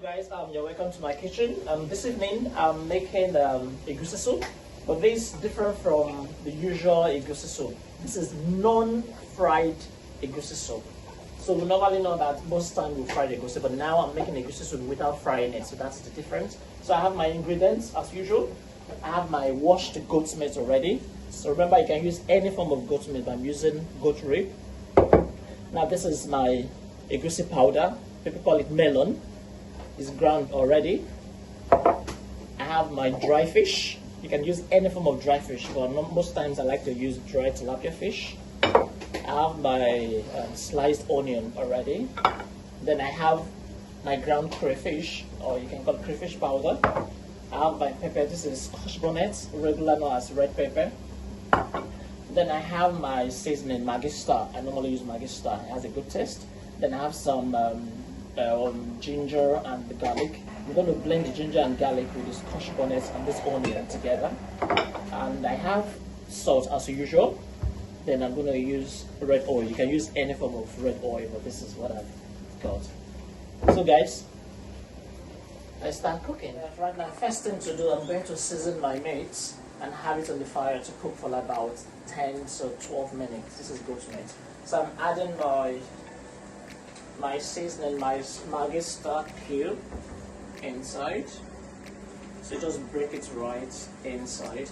Guys, you're welcome to my kitchen. This evening I'm making egusi soup, but this is different from the usual egusi soup. This is non-fried egusi soup. So we normally know that most times we fry egusi, but now I'm making egusi soup without frying it, so that's the difference. So I have my ingredients as usual. I have my washed goat meat already. So remember, you can use any form of goat meat, but I'm using goat rib. Now this is my egusi powder. People call it melon. It's ground already. I have my dry fish. You can use any form of dry fish, but most times I like to use dry tilapia fish. I have my sliced onion already. Then I have my ground crayfish, or you can call it crayfish powder. I have my pepper. This is scotch bonnet, regular known as red pepper. Then I have my seasoning, Maggi Star. I normally use Maggi Star. It has a good taste. Then I have some ginger and the garlic. I'm going to blend the ginger and garlic with the scotch bonnet and this onion together. And I have salt as usual. Then I'm going to use red oil. You can use any form of red oil, but this is what I've got. So guys, let's start cooking. Right now, first thing to do, I'm going to season my meat and have it on the fire to cook for about 10 to 12 minutes. This is goat meat. So I'm adding my seasoning, my Maggi Star cube inside. So just break it right inside.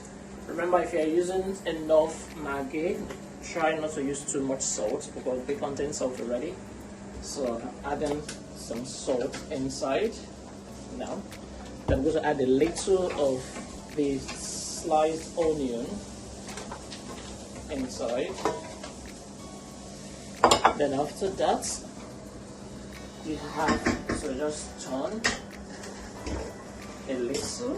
Remember, if you're using enough Maggi, try not to use too much salt because they contain salt already. So I'm adding some salt inside now. Then I'm going to add a little of the sliced onion inside. Then after that, you have to just turn a little.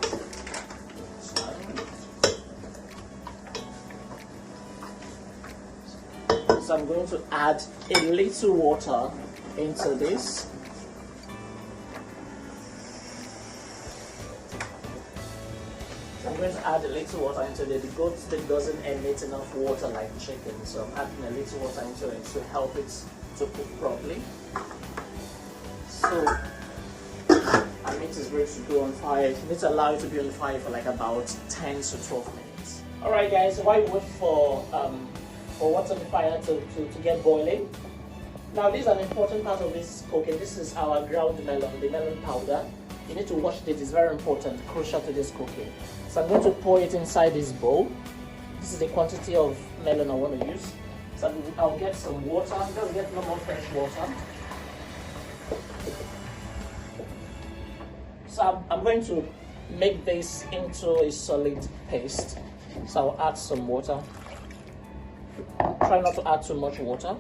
So I'm going to add a little water into this. So I'm going to add a little water into it. The goat that doesn't emit enough water like chicken, so I'm adding a little water into it to help it to cook properly. So our meat is ready to go on fire. You need to allow it to be on fire for like about 10 to 12 minutes. Alright guys, so while we wait for what's on the fire to get boiling. Now this is an important part of this cooking. This is our ground melon, the melon powder. You need to wash it, it's very important, crucial to this cooking. So I'm going to pour it inside this bowl. This is the quantity of melon I want to use. So I'll get some water, just get normal fresh water. So I'm going to make this into a solid paste. So I'll add some water. Try not to add too much water.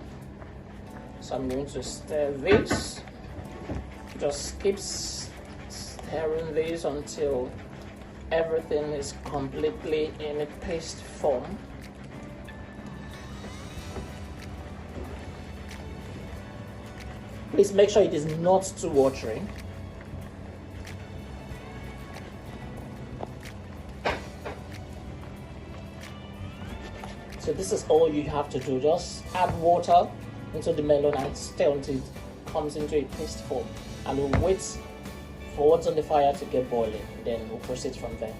So I'm going to stir this. Just keep stirring this until everything is completely in a paste form. Please make sure it is not too watery. So this is all you have to do. Just add water into the melon and stir until it comes into a paste form. And we'll wait for what's on the fire to get boiling. Then we'll proceed from there.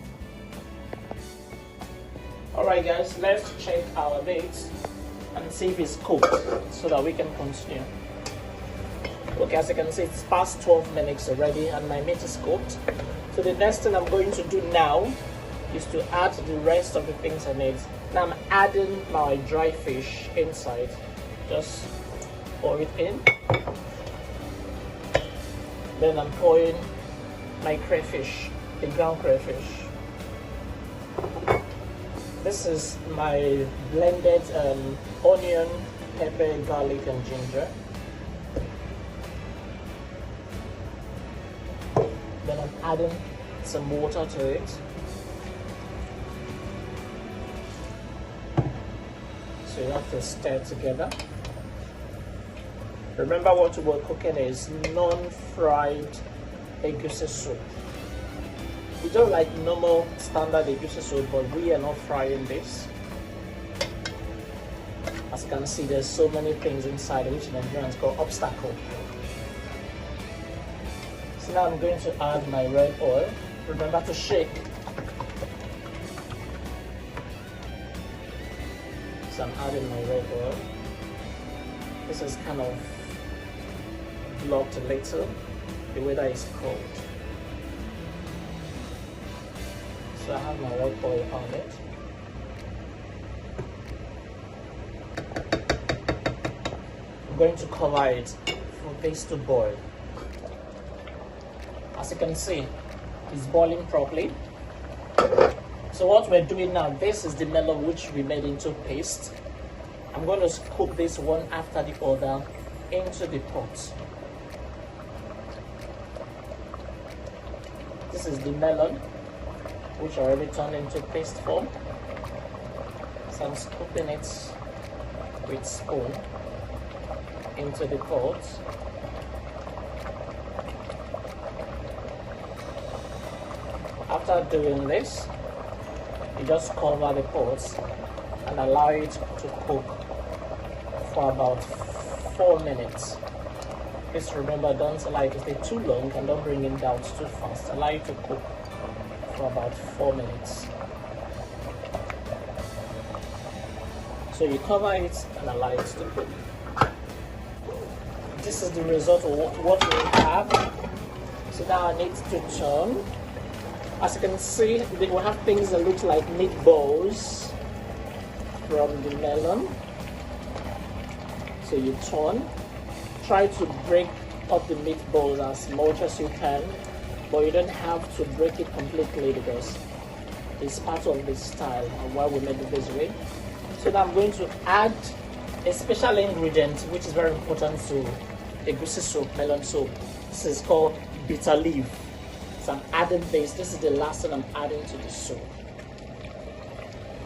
Alright guys, let's check our meat and see if it's cooked so that we can continue. Okay, as you can see, it's past 12 minutes already and my meat is cooked. So the next thing I'm going to do now is to add the rest of the things I need. Now I'm adding my dry fish inside. Just pour it in. Then I'm pouring my crayfish, the ground crayfish. This is my blended onion, pepper, garlic and ginger. Then I'm adding some water to it. So you have to stir together. Remember what we're cooking is non-fried egusi soup. We don't like normal standard egusi soup, but we are not frying this. As you can see, there's so many things inside which Nigerians call obstacle. So now I'm going to add my red oil. Remember to shake. So I'm adding my red oil. This is kind of blocked a little. The weather is cold. So I have my red oil on it. I'm going to cover it for this to boil. As you can see, it's boiling properly. So what we're doing now, this is the melon which we made into paste. I'm going to scoop this one after the other into the pot. This is the melon which I already turned into paste form. So I'm scooping it with spoon into the pot. After doing this, you just cover the pot and allow it to cook for about 4 minutes. Please remember, don't allow it to stay too long and don't bring it down too fast. Allow it to cook for about 4 minutes. So you cover it and allow it to cook. This is the result of what we have. So now I need to turn. As you can see, we have things that look like meatballs from the melon. So you turn. Try to break up the meatballs as much as you can, but you don't have to break it completely because it's part of the style and why we made it this way. So now I'm going to add a special ingredient which is very important to egusi soup, melon soup. This is called bitter leaf. So I'm adding this. This is the last thing I'm adding to the soup.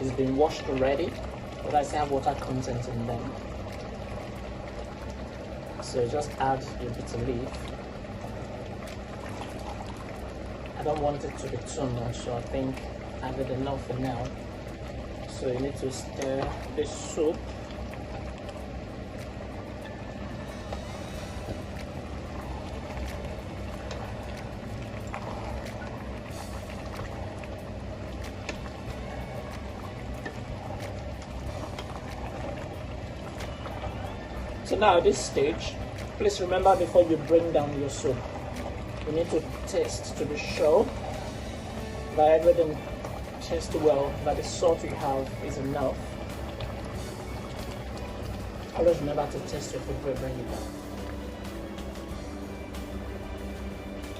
It's been washed already, but I still have water content in them. So just add your bitter leaf. I don't want it to be too much, so I think I added enough for now. So you need to stir this soup. So now at this stage, please remember before you bring down your soup, you need to taste to be sure that everything tastes well, that the salt you have is enough. Always remember to taste your food before you bring it down.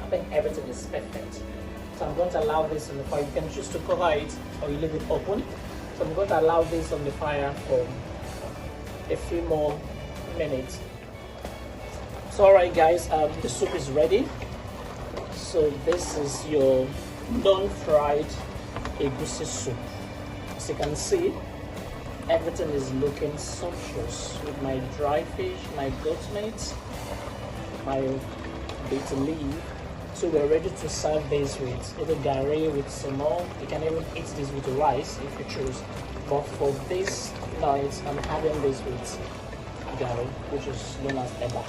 I think everything is perfect. So I'm going to allow this on the fire. You can choose to cover it or you leave it open. So I'm going to allow this on the fire for a few more minutes. So alright guys, the soup is ready. So this is your non-fried egusi soup. As you can see, everything is looking sumptuous with my dry fish, my goat meat, my bitter leaf. So we're ready to serve this with either gari with some more. You can even eat this with rice if you choose. But for this night, I'm having this with gari, which is known as eba.